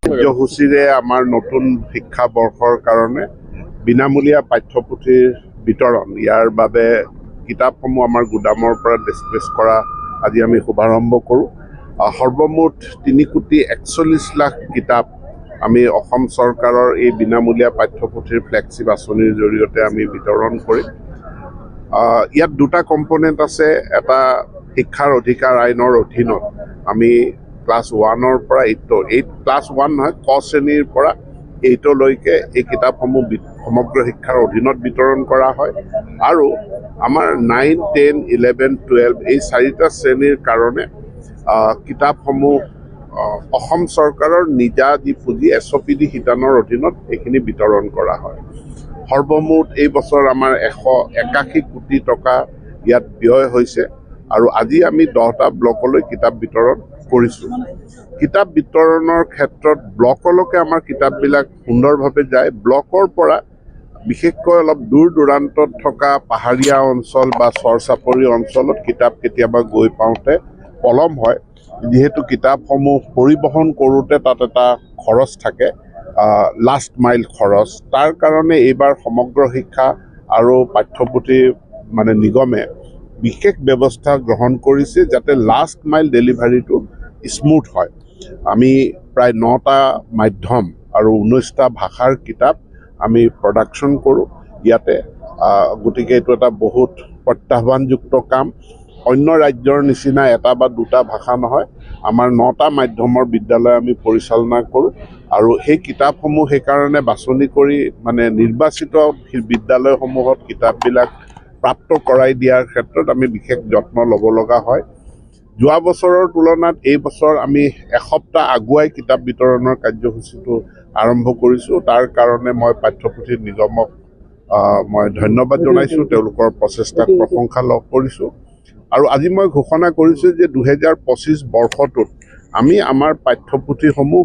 কাৰ্যসূচীৰে আমাৰ নতুন শিক্ষাবৰ্ষৰ কাৰণে বিনামূলীয়া পাঠ্যপুথিৰ বিতৰণ ইয়াৰ বাবে কিতাপসমূহ আমাৰ গুদামৰ পৰা ডিছপ্লেচ কৰা আজি আমি শুভাৰম্ভ কৰোঁ। সৰ্বমুঠ 3,41,00,000 কিতাপ আমি অসম চৰকাৰৰ এই বিনামূলীয়া পাঠ্যপুথিৰ ফ্লেগশ্বিপ আঁচনিৰ জৰিয়তে আমি বিতৰণ কৰিম। ইয়াত দুটা কম্পনেণ্ট আছে। এটা শিক্ষাৰ অধিকাৰ আইনৰ অধীনত আমি ক্লাছ 1-ৰ পৰা 8 ক্লাছ 1 নহয়, ক শ্ৰেণীৰ পৰা 8লৈকে এই কিতাপসমূহ সমগ্ৰ শিক্ষাৰ অধীনত বিতৰণ কৰা হয়। আৰু আমাৰ 9, 10, 11, 12 এই 4টা শ্ৰেণীৰ কাৰণে কিতাপসমূহ অসম চৰকাৰৰ নিজা যি পুঁজি SOPD শিতানৰ অধীনত এইখিনি বিতৰণ কৰা হয়। সৰ্বমুঠ এই বছৰ আমাৰ 181 কোটি টকা ইয়াত ব্যয় হৈছে আৰু আজি আমি 10টা ব্লকলৈ কিতাপ বিতৰণ কৰিছোঁ। কিতাপ বিতৰণৰ ক্ষেত্ৰত ব্লকলৈকে আমাৰ কিতাপবিলাক সুন্দৰভাৱে যায়। ব্লকৰ পৰা বিশেষকৈ অলপ দূৰ দূৰান্তত থকা পাহাৰীয়া অঞ্চল বা চৰ চাপৰি অঞ্চলত কিতাপ কেতিয়াবা গৈ পাওঁতে পলম হয়, যিহেতু কিতাপসমূহ পৰিবহণ কৰোঁতে তাত এটা খৰচ থাকে, লাষ্ট মাইল খৰচ। তাৰ কাৰণে এইবাৰ সমগ্ৰ শিক্ষা আৰু পাঠ্যপুথি নিগমে বিশেষ ব্যৱস্থা গ্ৰহণ কৰিছে যাতে লাষ্ট মাইল ডেলিভাৰীটো স্মুথ হয়। আমি প্ৰায় 9টা মাধ্যম আৰু 19টা ভাষাৰ কিতাপ আমি প্ৰডাকশ্যন কৰোঁ ইয়াতে। গতিকে এইটো এটা বহুত প্ৰত্যাহ্বানযুক্ত কাম। অন্য ৰাজ্যৰ নিচিনা এটা বা দুটা ভাষা নহয়, আমাৰ 9টা মাধ্যমৰ বিদ্যালয় আমি পৰিচালনা কৰোঁ আৰু সেই কিতাপসমূহ সেইকাৰণে বাছনি কৰি নিৰ্বাচিত বিদ্যালয়সমূহত কিতাপবিলাক প্ৰাপ্ত কৰাই দিয়াৰ ক্ষেত্ৰত আমি বিশেষ যত্ন ল'ব লগা হয়। যোৱা বছৰৰ তুলনাত এই বছৰ আমি এসপ্তাহ আগুৱাই কিতাপ বিতৰণৰ কাৰ্যসূচীটো আৰম্ভ কৰিছোঁ। তাৰ কাৰণে মই পাঠ্যপুথি নিগমক মই ধন্যবাদ জনাইছোঁ, তেওঁলোকৰ প্ৰচেষ্টাক প্ৰশংসা লাভ কৰিছোঁ। আৰু আজি মই ঘোষণা কৰিছোঁ যে 2025 বৰ্ষটোত আমি আমাৰ পাঠ্যপুথিসমূহ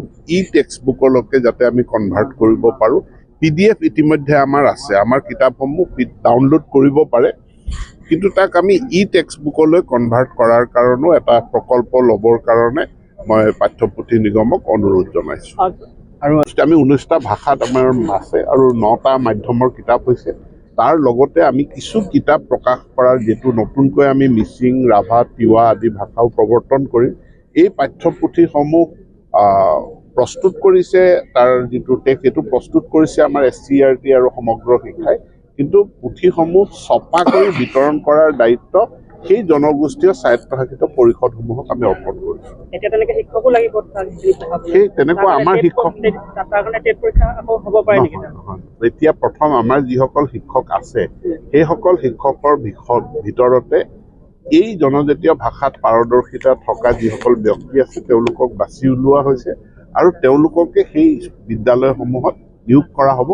টেক্সটবুকলৈকে যাতে আমি কনভাৰ্ট কৰিব পাৰোঁ। PDF ইতিমধ্যে আমাৰ আছে, আমাৰ কিতাপসমূহ ডাউনলোড কৰিব পাৰে, কিন্তু তাক আমি টেক্সটবুকলৈ কনভাৰ্ট কৰাৰ কাৰণেও এটা প্ৰকল্প ল'বৰ কাৰণে মই পাঠ্যপুথি নিগমক অনুৰোধ জনাইছোঁ। আৰু আমি 19টা ভাষাত আমাৰ আছে আৰু 9টা মাধ্যমৰ কিতাপ হৈছে। তাৰ লগতে আমি কিছু কিতাপ প্ৰকাশ কৰাৰ যিটো নতুনকৈ আমি মিচিং, ৰাভা, তিৱা আদি ভাষাও প্ৰৱৰ্তন কৰিম। এই পাঠ্যপুথিসমূহ প্ৰস্তুত কৰিছে, তাৰ যিটো সেইটো প্ৰস্তুত কৰিছে আমাৰ SCERT আৰু সমগ্ৰ শিক্ষাই, কিন্তু পুথিসমূহ ছপা কৰি বিতৰণ কৰাৰ দায়িত্ব সেই জনগোষ্ঠীয় স্বায়ত্তশাসিত পৰিষদসমূহক আমি অৰ্পণ কৰিছোঁ। সেই তেনেকুৱা আমাৰ শিক্ষক এতিয়া প্ৰথম আমাৰ যিসকল শিক্ষক আছে সেইসকল শিক্ষকৰ ভিতৰতে এই জনজাতীয় ভাষাত পাৰদৰ্শিতা থকা যিসকল ব্যক্তি আছে তেওঁলোকক বাছি উলিওৱা হৈছে আৰু তেওঁলোককে সেই বিদ্যালয়সমূহত নিয়োগ কৰা হ'ব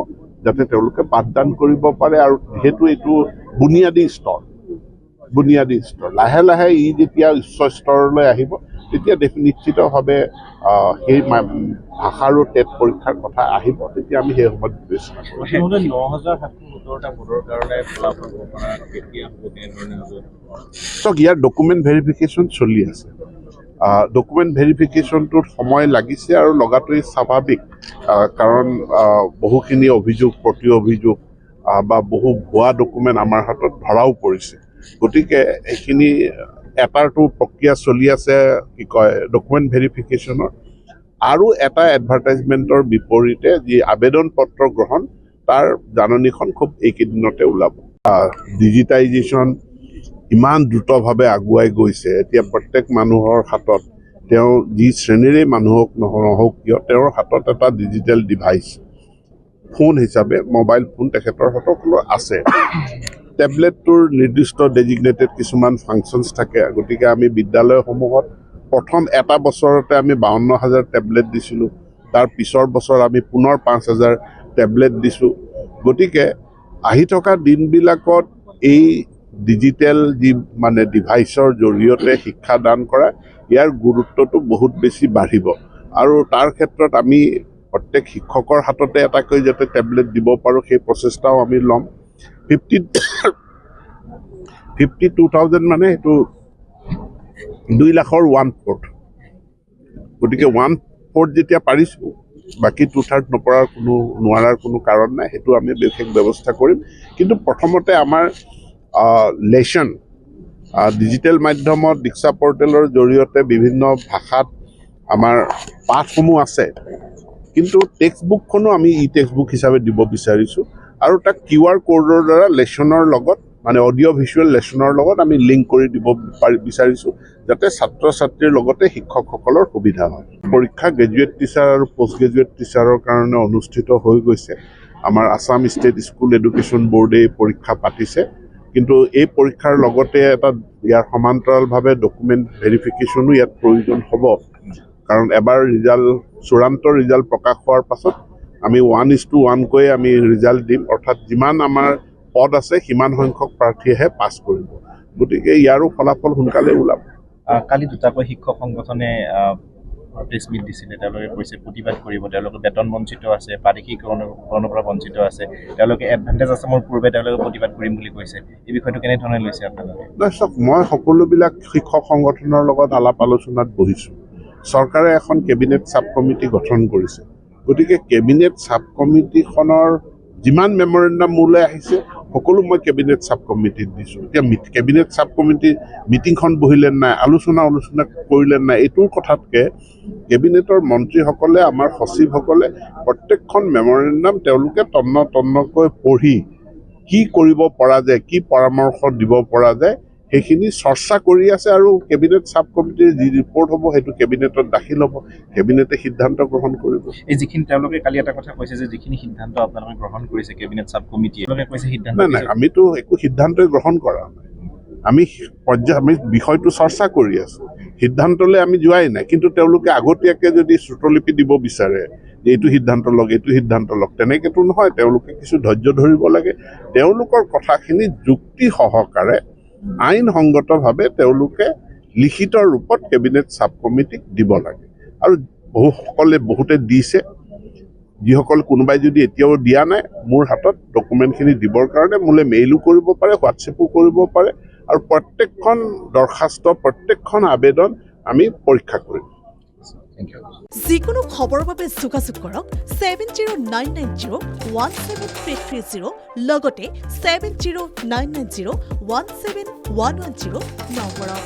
যাতে তেওঁলোকে পাঠদান কৰিব পাৰে। আৰু যিহেতু এইটো বুনিয়াদী স্তৰ, লাহে লাহে যেতিয়া উচ্চ স্তৰলৈ আহিব তেতিয়া নিশ্চিতভাৱে সেই ভাষাৰো টেট পৰীক্ষাৰ কথা আহিব, তেতিয়া আমি সেই সময়ত বিবেচনা কৰিম। ইয়াৰ ডকুমেণ্ট ভেৰিফিকেশ্যন চলি আছে। ডকুমেণ্ট ভেৰিফিকেশ্যনটোত সময় লাগিছে আৰু লগাটোৱেই স্বাভাৱিক, কাৰণ বহুখিনি অভিযোগ, প্ৰতি অভিযোগ বা বহু ভুৱা ডকুমেণ্ট আমাৰ হাতত ধৰাও পৰিছে। গতিকে এইখিনি এটাৰটো প্ৰক্ৰিয়া চলি আছে ডকুমেণ্ট ভেৰিফিকেশ্যনৰ, আৰু এটা এডভাৰটাইজমেণ্টৰ বিপৰীতে যি আবেদন পত্ৰ গ্ৰহণ তাৰ জাননীখন খুব এইকেইদিনতে ওলাব। ডিজিটাইজেশ্যন ইমান দ্ৰুতভাৱে আগুৱাই গৈছে, এতিয়া প্ৰত্যেক মানুহৰ হাতত, তেওঁ যি শ্ৰেণীৰে মানুহক নহওক কিয়, তেওঁৰ হাতত এটা ডিজিটেল ডিভাইচ ফোন হিচাপে মোবাইল ফোন তেখেতৰ হাতত আছে। টেবলেটটোৰ নিৰ্দিষ্ট ডেজিগনেটেড কিছুমান ফাংচনছ থাকে। গতিকে আমি বিদ্যালয়সমূহত প্ৰথম এটা বছৰতে আমি 52,000 টেবলেট দিছিলোঁ, তাৰ পিছৰ বছৰ আমি পুনৰ 5,000 টেবলেট দিছোঁ। গতিকে আহি থকা দিনবিলাকত এই ডিজিটেল যি ডিভাইচৰ জৰিয়তে শিক্ষাদান কৰা, ইয়াৰ গুৰুত্বটো বহুত বেছি বাঢ়িব আৰু তাৰ ক্ষেত্ৰত আমি প্ৰত্যেক শিক্ষকৰ হাততে এটাকৈ যাতে টেবলেট দিব পাৰোঁ সেই প্ৰচেষ্টাও আমি ল'ম। 52,000 মানে এইটো 2 লাখৰ 1/4 গতিকে 1/4 যেতিয়া পাৰিছোঁ বাকী 2/3 নোৱাৰাৰ কোনো কাৰণ নাই সেইটো আমি বিশেষ ব্যৱস্থা কৰিম কিন্তু প্ৰথমতে আমাৰ লেচন ডিজিটেল মাধ্যমত দীক্ষা পৰ্টেলৰ জৰিয়তে বিভিন্ন ভাষাত আমাৰ পাঠসমূহ আছে কিন্তু টেক্সট বুকখনো আমি টেক্সট বুক হিচাপে দিব বিচাৰিছোঁ আৰু তাক QR কোডৰ দ্বাৰা লেচনৰ লগত মানে অডিঅ' ভিজুৱেল লেচনৰ লগত আমি লিংক কৰি দিব বিচাৰিছোঁ যাতে ছাত্ৰ ছাত্ৰীৰ লগতে শিক্ষকসকলৰ সুবিধা হয় পৰীক্ষা গ্ৰেজুৱেট টিচাৰ আৰু পোষ্ট গ্ৰেজুৱেট টিচাৰৰ কাৰণে অনুষ্ঠিত হৈ গৈছে আমাৰ আছাম ষ্টেট স্কুল এডুকেশ্যন বোৰ্ডে পৰীক্ষা পাতিছে কিন্তু এই পৰীক্ষাৰ লগতে এটা ইয়াৰ সমান্তৰালভাৱে ডকুমেণ্ট ভেৰিফিকেশ্যনো ইয়াত প্ৰয়োজন হ'ব কাৰণ এবাৰ চূড়ান্ত ৰিজাল্ট প্ৰকাশ হোৱাৰ পাছত আমি 1:1 আমি ৰিজাল্ট দিম অৰ্থাৎ যিমান আমাৰ পদ আছে সিমান সংখ্যক প্ৰাৰ্থীয়েহে পাছ কৰিব গতিকে ইয়াৰো ফলাফল সোনকালে ওলাব কালি দুটাকৈ শিক্ষক সংগঠনে প্ৰেছ মিট দিছিলে তেওঁলোকে কৈছে প্ৰতিবাদ কৰিব তেওঁলোকে বেতন বঞ্চিত আছে পাৰিশিকীকৰণৰ পৰা বঞ্চিত আছে তেওঁলোকে এডভান্টেজ আছামৰ পূৰ্বে তেওঁলোকে প্ৰতিবাদ কৰিম বুলি কৈছে এই বিষয়টো কেনেধৰণে লৈছে আপোনালোকে চাওক মই সকলোবিলাক শিক্ষক সংগঠনৰ লগত আলাপ আলোচনাত বহিছোঁ চৰকাৰে এখন কেবিনেট ছাব কমিটি গঠন কৰিছে গতিকে কেবিনেট ছাব কমিটিখনৰ যিমান মেমৰেণ্ডাম মোলৈ আহিছে সকলো মই কেবিনেট ছাব কমিটিত দিছোঁ এতিয়া কেবিনেট ছাব কমিটিৰ মিটিংখন বহিলে নাই আলোচনা কৰিলে নাই এইটোৰ কথাতকৈ কেবিনেটৰ মন্ত্ৰীসকলে আমাৰ সচিবসকলে প্ৰত্যেকখন মেমৰেণ্ডাম তেওঁলোকে তন্নকৈ পঢ়ি কি কৰিব পৰা যায় কি পৰামৰ্শ দিব পৰা যায় সেইখিনি চৰ্চা কৰি আছে আৰু কেবিনেট ছাব কমিটিৰ যি ৰিপৰ্ট হ'ব সেইটো কেবিনেটত দাখিল হ'ব কেবিনেটে সিদ্ধান্ত গ্ৰহণ কৰিব এই যিখিনি তেওঁলোকে কালি এটা কথা কৈছে যে যিখিনি সিদ্ধান্ত আপোনালোকে গ্ৰহণ কৰিছে কেবিনেট ছাব কমিটিয়ে তেওঁলোকে কৈছে সিদ্ধান্ত নাই আমিতো একো সিদ্ধান্তই গ্ৰহণ কৰা নাই আমি বিষয়টো চৰ্চা কৰি আছোঁ সিদ্ধান্তলৈ আমি যোৱাই নাই কিন্তু তেওঁলোকে আগতীয়াকৈ যদি শ্ৰুতলিপি দিব বিচাৰে যে এইটো সিদ্ধান্ত লওক তেনেকৈতো নহয় তেওঁলোকে কিছু ধৈৰ্য ধৰিব লাগে তেওঁলোকৰ কথাখিনি যুক্তি সহকাৰে আইনসংগতভাৱে তেওঁলোকে লিখিত ৰূপত কেবিনেট ছাব কমিটিক দিব লাগে আৰু বহুতে দিছে যিসকল কোনোবাই যদি এতিয়াও দিয়া নাই মোৰ হাতত ডকুমেণ্টখিনি দিবৰ কাৰণে মোলৈ মেইলো কৰিব পাৰে হোৱাটছএপো কৰিব পাৰে আৰু প্ৰত্যেকখন দৰখাস্ত প্ৰত্যেকখন আবেদন আমি পৰীক্ষা কৰিম যিকোনো খবৰৰ বাবে যোগাযোগ কৰক 7099017330 লগতে 7099017110 নম্বৰত